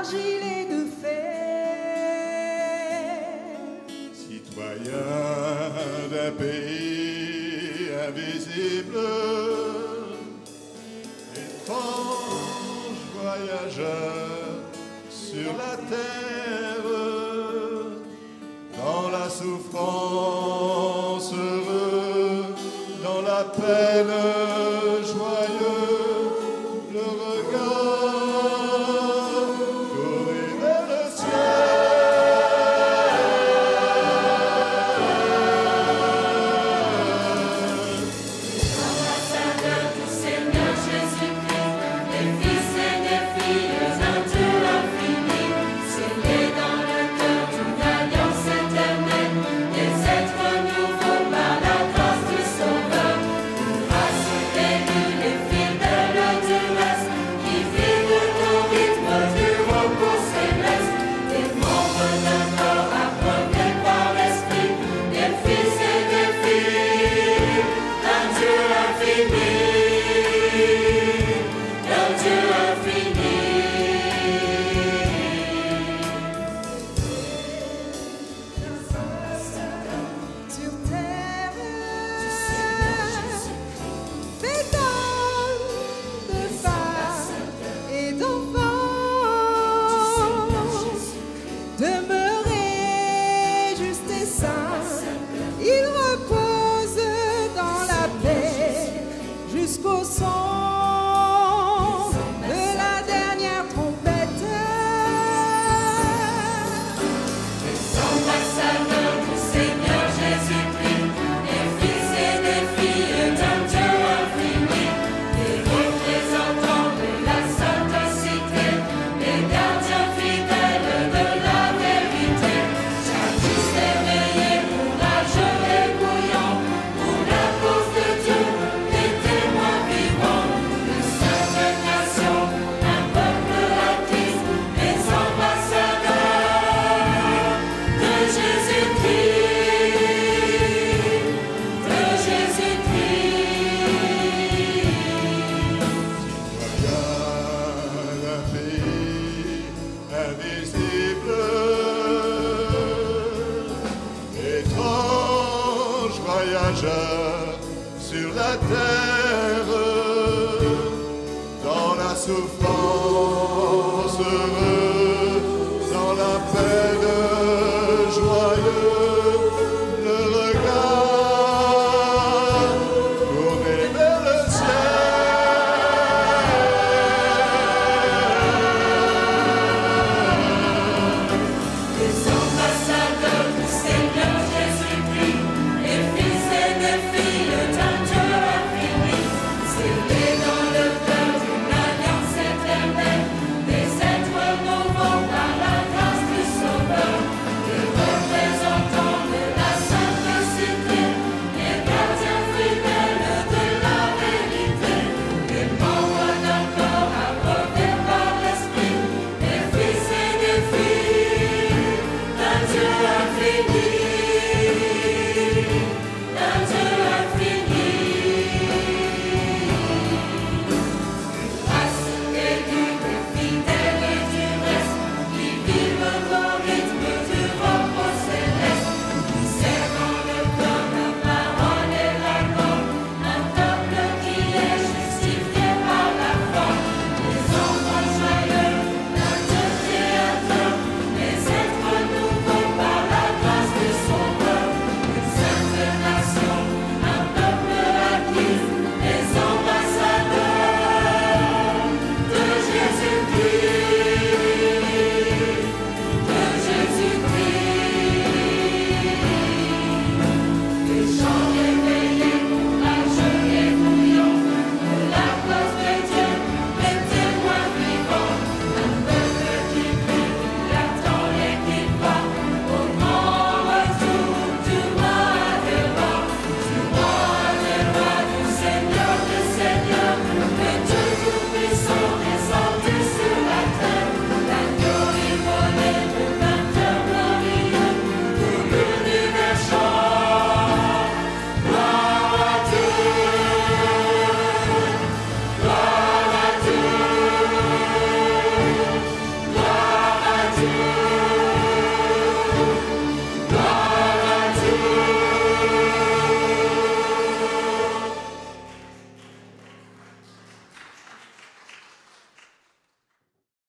d'argile et de fer. Citoyen d'un pays invisible, étrange voyageur sur la terre, dans la souffrance heureux, dans la peine joyeux, le regard tourné vers le Ambassadeur du Seigneur Jésus-Christ, des fils et des filles d'un Dieu infini, scellés dans le cœur d'une alliance éternelle, des êtres nouveaux par la grâce du Sauveur, grâce élus, les fidèles du reste, qui vivent au rythme du repos céleste, des membres d'un corps approuvés par l'Esprit, des fils et des filles d'un Dieu infini, d'un Dieu infini. Sur terre, fait d'hommes, de femmes et d'enfants, demeurez juste et saint, il repose dans la paix jusqu'au son de la dernière trompette. Ambassadeurs du Seigneur Jésus-Christ, des fils et des filles d'un Dieu infini, des représentants de la Sainte Cité, des gardiens fidèles de la vérité, jadis éveillés, courageux et bouillants, pour la cause de Dieu, des témoins vivants, une sainte nation, un peuple acquis, des ambassadeurs de Jésus-Christ, de Jésus-Christ. d'un pays invisible, étrange voyageur sur la terre, dans la souffrance heureuse.